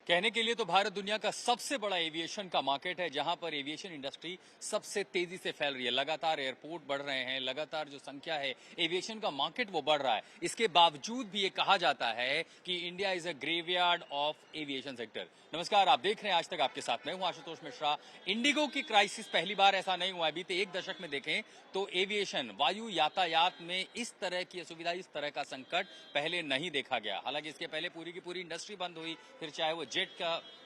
कहने के लिए तो भारत दुनिया का सबसे बड़ा एविएशन का मार्केट है, जहां पर एविएशन इंडस्ट्री सबसे तेजी से फैल रही है। लगातार एयरपोर्ट बढ़ रहे हैं, लगातार जो संख्या है एविएशन का मार्केट वो बढ़ रहा है। इसके बावजूद भी ये कहा जाता है कि India is a graveyard of aviation sector. नमस्कार, आप देख रहे हैं आज तक आपके साथ मैं हूं आशुतोष मिश्रा। इंडिगो की क्राइसिस पहली बार ऐसा नहीं हुआ है। बीते एक दशक में देखें तो एविएशन वायु यातायात में इस तरह की असुविधा, इस तरह का संकट पहले नहीं देखा गया। हालांकि इसके पहले पूरी की पूरी इंडस्ट्री बंद हुई, फिर चाहे वो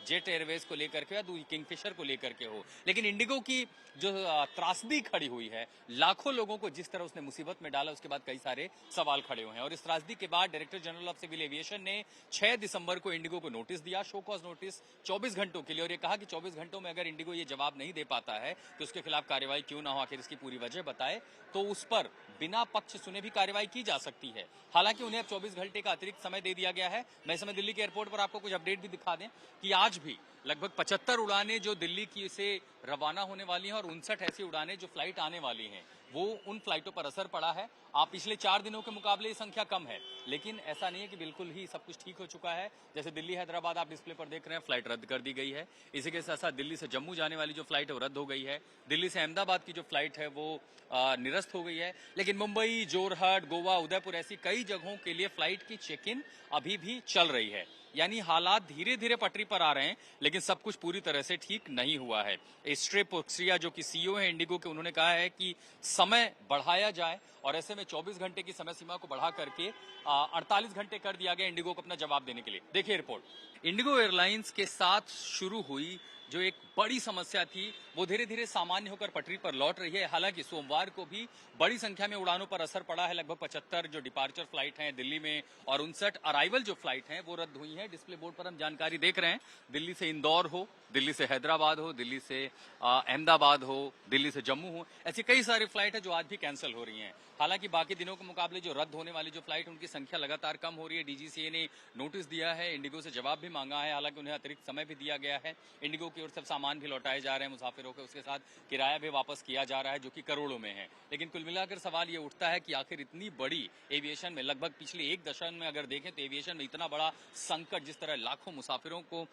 जेट एयरवेज को लेकर के या किंगफिशर को लेकर के हो। लेकिन इंडिगो की जो त्रासदी खड़ी हुई है, लाखों लोगों को जिस तरह उसने मुसीबत में डाला, उसके बाद कई सारे सवाल खड़े हुए हैं। और इस त्रासदी के बाद director general of civil aviation ने 6 दिसंबर को इंडिगो को नोटिस दिया, शो कॉज नोटिस 24 घंटों के लिए। और ये कहा कि 24 घंटों में अगर इंडिगो ये जवाब नहीं दे पाता है कि उसके खिलाफ कार्रवाई क्यों ना हो, आखिर इसकी पूरी वजह बताए, तो उस पर बिना पक्ष सुने भी कार्रवाई की जा सकती है। हालांकि उन्हें अब 24 घंटे का अतिरिक्त समय दे दिया गया है। मैं इस समय दिल्ली के एयरपोर्ट पर आपको कुछ अपडेट भी दिखा दें कि आज भी लगभग 75 उड़ानें जो दिल्ली की से रवाना होने वाली हैं और 59 ऐसी उड़ानें जो फ्लाइट आने वाली हैं, वो उन फ्लाइटों पर असर पड़ा है। आप पिछले 4 दिनों के मुकाबले ये संख्या कम है, लेकिन ऐसा नहीं है कि बिल्कुल ही सब कुछ ठीक हो चुका है। जैसे दिल्ली हैदराबाद आप डिस्प्ले पर देख रहे हैं, फ्लाइट रद्द कर दी गई है। इसी के साथ साथ दिल्ली से जम्मू जाने वाली जो फ्लाइट है वो रद्द हो गई है। दिल्ली से अहमदाबाद की जो फ्लाइट है वो निरस्त हो गई है। लेकिन मुंबई, जोरहट, गोवा, उदयपुर ऐसी कई जगहों के लिए फ्लाइट की चेक इन अभी भी चल रही है। यानी हालात धीरे धीरे पटरी पर आ रहे हैं, लेकिन सब कुछ पूरी तरह से ठीक नहीं हुआ है। स्ट्रे पोक्सिया जो कि सीईओ है इंडिगो के, उन्होंने कहा है कि समय बढ़ाया जाए और ऐसे में 24 घंटे की समय सीमा को बढ़ा करके 48 घंटे कर दिया गया इंडिगो को अपना जवाब देने के लिए। देखिए रिपोर्ट। इंडिगो एयरलाइंस के साथ शुरू हुई जो एक बड़ी समस्या थी, वो धीरे धीरे सामान्य होकर पटरी पर लौट रही है। हालांकि सोमवार को भी बड़ी संख्या में उड़ानों पर असर पड़ा है। लगभग 75 जो डिपार्चर फ्लाइट हैं दिल्ली में और 59 अराइवल जो फ्लाइट हैं वो रद्द हुई हैं। डिस्प्ले बोर्ड पर हम जानकारी देख रहे हैं। दिल्ली से इंदौर हो, दिल्ली से हैदराबाद हो, दिल्ली से अहमदाबाद हो, दिल्ली से जम्मू हो, ऐसी कई सारी फ्लाइट है जो आज भी कैंसिल हो रही हैं। हालांकि बाकी दिनों के मुकाबले जो रद्द होने वाली जो फ्लाइट उनकी संख्या लगातार कम हो रही है। डीजीसीए ने नोटिस दिया है, इंडिगो से जवाब भी मांगा है। हालांकि उन्हें अतिरिक्त समय भी दिया गया है। इंडिगो की ओर से सामान भी लौटाए जा रहे हैं मुसाफिरों के, उसके साथ किराया भी वापस किया जा रहा है जो कि करोड़ों में है। लेकिन कुल मिलाकर सवाल ये उठता है कि आखिर इतनी बड़ी एविएशन में, लगभग पिछले एक दशक में अगर देखें तो एविएशन में इतना बड़ा संकट, जिस तरह लाखों मुसाफिरों को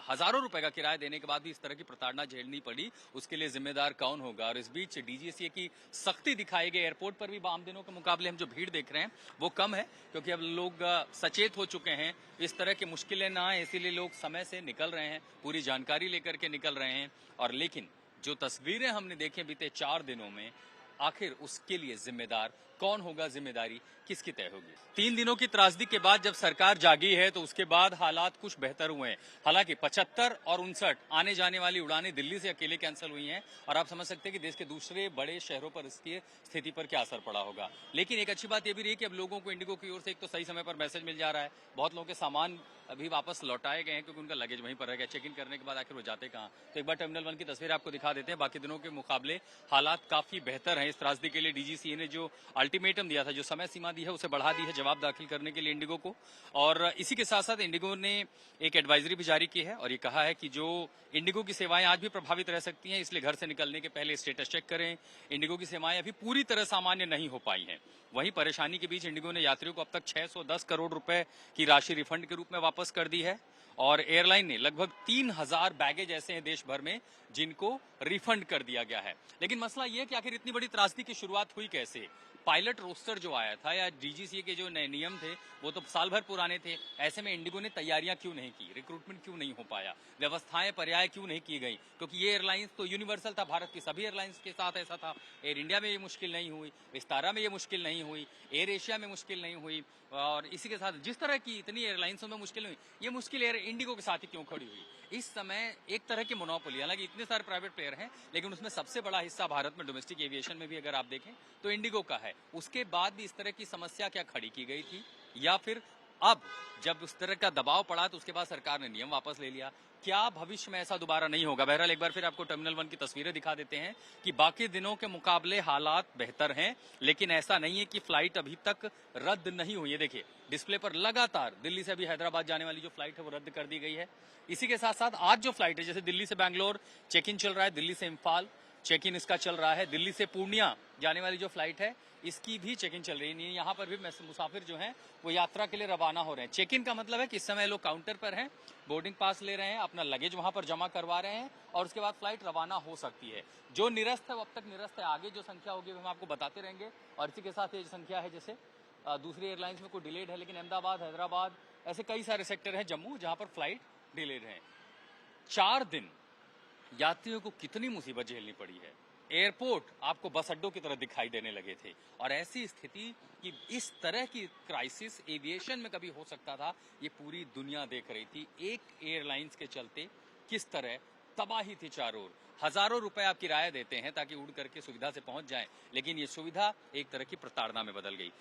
हजारों रुपए का किराया देने के बाद भी इस तरह की प्रताड़ना झेलनी पड़ी, उसके लिए जिम्मेदार कौन होगा। और इस बीच डीजीसीए की सख्ती दिखाई गई। एयरपोर्ट पर भी आम दिनों के मुकाबले हम जो भीड़ देख रहे हैं वो कम है, क्योंकि अब लोग सचेत हो चुके हैं, इस तरह की मुश्किलें ना आए, इसीलिए लोग समय से निकल रहे हैं, पूरी जानकारी लेकर के निकल रहे हैं। और लेकिन जो तस्वीरें हमने देखी बीते 4 दिनों में, आखिर उसके लिए जिम्मेदार कौन होगा, जिम्मेदारी किसकी तय होगी। 3 दिनों की त्रासदी के बाद जब सरकार जागी है तो उसके बाद हालात कुछ बेहतर हुए हैं। हालांकि 75 और 59 आने जाने वाली उड़ानें दिल्ली से अकेले कैंसिल हुई हैं और आप समझ सकते हैं कि देश के दूसरे बड़े शहरों पर इसकी स्थिति पर क्या असर पड़ा होगा। लेकिन एक अच्छी बात यह भी रही कि अब लोगों को इंडिगो की ओर से एक तो सही समय पर मैसेज मिल जा रहा है। बहुत लोगों के सामान अभी वापस लौटाए गए हैं क्योंकि उनका लगेज वहीं पर रह गया। चेक इन करने के बाद आखिर वो जाते कहाँ। तो एक बार टर्मिनल 1 की तस्वीर आपको दिखा देते हैं। बाकी दिनों के मुकाबले हालात काफी बेहतर हैं। इस त्रासदी के लिए डीजीसीए ने जो अल्टीमेटम दिया था, जो समय सीमा दी है, उसे बढ़ा दी है जवाब दाखिल करने के लिए इंडिगो को। और इसी के साथ साथ इंडिगो ने एक एडवाइजरी भी जारी की है और ये कहा है कि जो इंडिगो की सेवाएं आज भी प्रभावित रह सकती हैं, इसलिए घर से निकलने के पहले स्टेटस चेक करें। इंडिगो की सेवाएं अभी पूरी तरह सामान्य नहीं हो पाई हैं। वहीं परेशानी के बीच इंडिगो ने यात्रियों को अब तक 610 करोड़ रुपए की राशि रिफंड के रूप में वापस कर दी है। और एयरलाइन ने लगभग 3000 बैगेज ऐसे हैं देश भर में जिनको रिफंड कर दिया गया है। लेकिन मसला यह है कि आखिर इतनी बड़ी त्रासदी की शुरुआत हुई कैसे। पायलट रोस्टर जो आया था या डीजीसीए के जो नए नियम थे वो तो साल भर पुराने थे। ऐसे में इंडिगो ने तैयारियां क्यों नहीं की, रिक्रूटमेंट क्यों नहीं हो पाया, व्यवस्थाएं पर्याय क्यों नहीं की गई, क्योंकि ये एयरलाइंस तो यूनिवर्सल था, भारत की सभी एयरलाइंस के साथ ऐसा था। एयर इंडिया में ये मुश्किल नहीं हुई, विस्तारा में ये मुश्किल नहीं हुई, एयर एशिया में मुश्किल नहीं हुई, और इसी के साथ जिस तरह की इतनी एयरलाइंसों में मुश्किल हुई, ये मुश्किल एयर इंडिगो के साथ ही क्यों खड़ी हुई। इस समय एक तरह की मोनोपोली, हालांकि इतने सारे प्राइवेट प्लेयर हैं, लेकिन उसमें सबसे बड़ा हिस्सा भारत में डोमेस्टिक एविएशन में भी अगर आप देखें तो इंडिगो का है। उसके बाद भी इस तरह की समस्या क्या खड़ी की गई थी, या फिर अब जब उस तरह का दबाव पड़ा तो उसके बाद सरकार ने नियम वापस ले लिया। क्या भविष्य में ऐसा दोबारा नहीं होगा। बहरहाल एक बार फिर आपको टर्मिनल 1 की तस्वीरें दिखा देते हैं कि बाकी दिनों के मुकाबले हालात बेहतर हैं, लेकिन ऐसा नहीं है कि फ्लाइट अभी तक रद्द नहीं हुई है। देखिए डिस्प्ले पर लगातार दिल्ली से अभी हैदराबाद जाने वाली जो फ्लाइट है वो रद्द कर दी गई है। इसी के साथ साथ आज जो फ्लाइट है, जैसे दिल्ली से बैंगलोर चेक इन चल रहा है, दिल्ली से इम्फाल, चेक इन इसका चल रहा है। दिल्ली से पूर्णिया जाने वाली जो फ्लाइट है इसकी भी चेक इन चल रही है। यहाँ पर भी मुसाफिर जो हैं वो यात्रा के लिए रवाना हो रहे हैं। चेक इन का मतलब है कि इस समय लोग काउंटर पर हैं, बोर्डिंग पास ले रहे हैं, अपना लगेज वहां पर जमा करवा रहे हैं और उसके बाद फ्लाइट रवाना हो सकती है। जो निरस्त है वो अब तक निरस्त है, आगे जो संख्या होगी हम आपको बताते रहेंगे। और इसी के साथ ये संख्या है, जैसे दूसरी एयरलाइंस में कोई डिलेड है, लेकिन अहमदाबाद, हैदराबाद, ऐसे कई सारे सेक्टर हैं, जम्मू, जहां पर फ्लाइट डिलेड है। 4 दिन यात्रियों को कितनी मुसीबत झेलनी पड़ी है। एयरपोर्ट आपको बस अड्डों की तरह दिखाई देने लगे थे और ऐसी स्थिति कि इस तरह की क्राइसिस एविएशन में कभी हो सकता था, ये पूरी दुनिया देख रही थी। एक एयरलाइंस के चलते किस तरह तबाही थी चारों ओर। हजारों रुपए आप किराया देते हैं ताकि उड़ करके सुविधा से पहुंच जाएं, लेकिन ये सुविधा एक तरह की प्रताड़ना में बदल गई।